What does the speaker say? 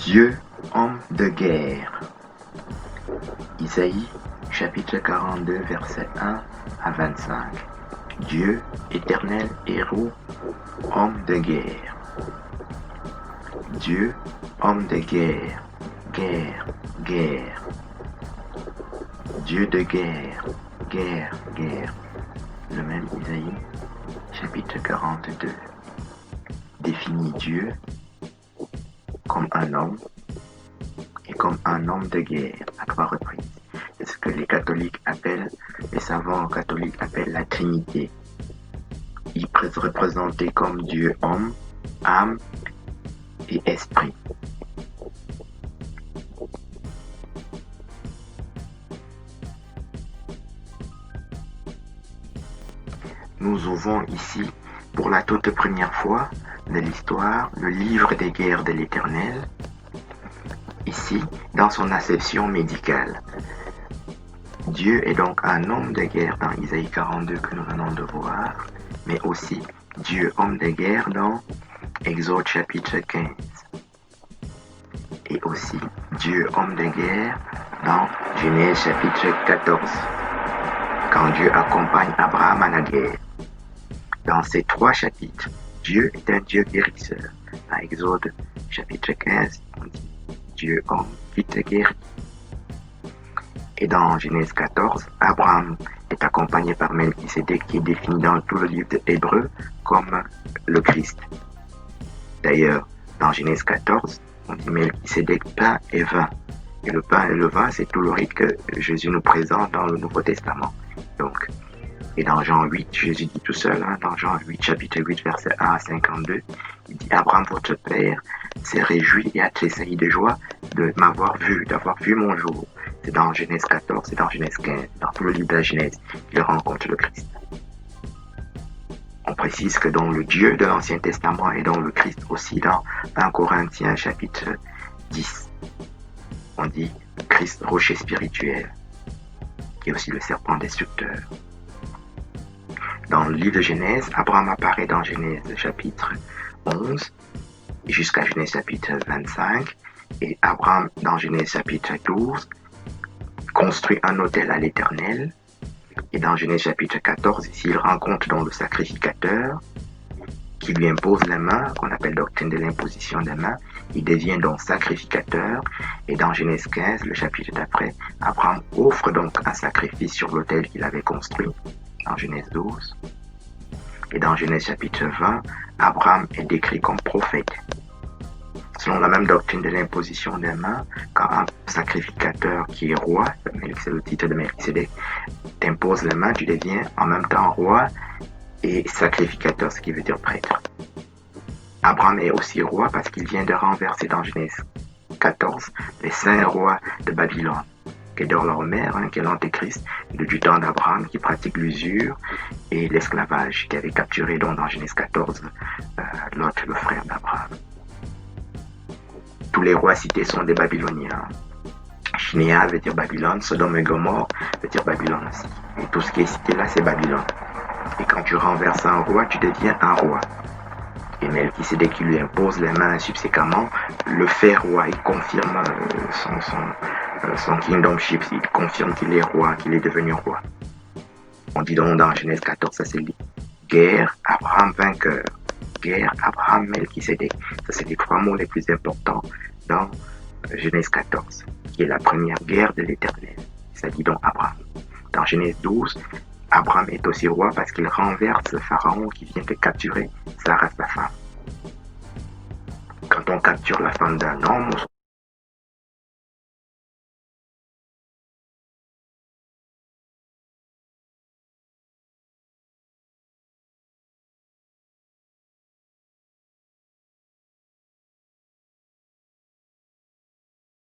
Dieu, homme de guerre. Isaïe, chapitre 42, versets 1 à 25. Dieu, éternel héros, homme de guerre. Dieu, homme de guerre, guerre, guerre. Dieu de guerre, guerre, guerre. Le même Isaïe, chapitre 42. Définit Dieu comme un homme et comme un homme de guerre à 3 reprises. C'est ce que les catholiques appellent, les savants catholiques appellent la Trinité. Il est représenté comme Dieu homme, âme et esprit. Nous ouvrons ici, pour la toute première fois de l'histoire, le livre des guerres de l'Éternel, ici, dans son acception médicale. Dieu est donc un homme de guerre dans Isaïe 42 que nous venons de voir, mais aussi Dieu homme de guerre dans Exode chapitre 15. Et aussi Dieu homme de guerre dans Genèse chapitre 14, quand Dieu accompagne Abraham à la guerre. Dans ces 3 chapitres, Dieu est un Dieu guérisseur. Dans Exode chapitre 15, on dit Dieu homme qui te guérit. Et dans Genèse 14, Abraham est accompagné par Melchisédek qui est défini dans tout le livre d'Hébreu comme le Christ. D'ailleurs, dans Genèse 14, on dit Melchisédek pain et vin. Et le pain et le vin, c'est tout le rite que Jésus nous présente dans le Nouveau Testament. Donc, et dans Jean 8, Jésus dit tout seul, dans Jean 8, chapitre 8, verset 1 à 52, il dit « Abraham, votre père, s'est réjoui et a tressailli de joie de m'avoir vu, d'avoir vu mon jour. » C'est dans Genèse 14, c'est dans Genèse 15, dans tout le livre de la Genèse, qu'il rencontre le Christ. On précise que dans le Dieu de l'Ancien Testament et dans le Christ aussi, dans 1 Corinthiens chapitre 10, on dit Christ rocher spirituel, qui est aussi le serpent destructeur. Dans le livre de Genèse, Abraham apparaît dans Genèse chapitre 11 jusqu'à Genèse chapitre 25, et Abraham dans Genèse chapitre 12 construit un autel à l'Éternel, et dans Genèse chapitre 14, ici il rencontre donc le sacrificateur qui lui impose les mains, qu'on appelle doctrine de l'imposition des mains. Il devient donc sacrificateur, et dans Genèse 15, le chapitre d'après, Abraham offre donc un sacrifice sur l'autel qu'il avait construit, dans Genèse 12. Et dans Genèse chapitre 20, Abraham est décrit comme prophète. Selon la même doctrine de l'imposition des mains, quand un sacrificateur qui est roi, c'est le titre de Melchisédek, t'impose les mains, tu deviens en même temps roi et sacrificateur, ce qui veut dire prêtre. Abraham est aussi roi parce qu'il vient de renverser dans Genèse 14 les 5 rois de Babylone. Kedorlaomer, qui est l'antéchrist du temps d'Abraham, qui pratique l'usure et l'esclavage, qui avait capturé donc dans Genèse 14 Lot, le frère d'Abraham. Tous les rois cités sont des Babyloniens. Shinéa veut dire Babylone, Sodome et Gomorrhe veut dire Babylone aussi. Et tout ce qui est cité là, c'est Babylone. Et quand tu renverses un roi, tu deviens un roi. Et Melchisédek qui lui impose les mains subséquemment, le fait roi, il confirme son kingdomship, il confirme qu'il est roi, qu'il est devenu roi. On dit donc dans Genèse 14, ça c'est dit, guerre, Abraham vainqueur. Guerre, Abraham, Melchisédek. Ça c'est les 3 mots les plus importants dans Genèse 14, qui est la première guerre de l'Éternel. Ça dit donc Abraham. Dans Genèse 12, Abraham est aussi roi parce qu'il renverse le pharaon qui vient de capturer Sarah, sa femme. Quand on capture la femme d'un homme,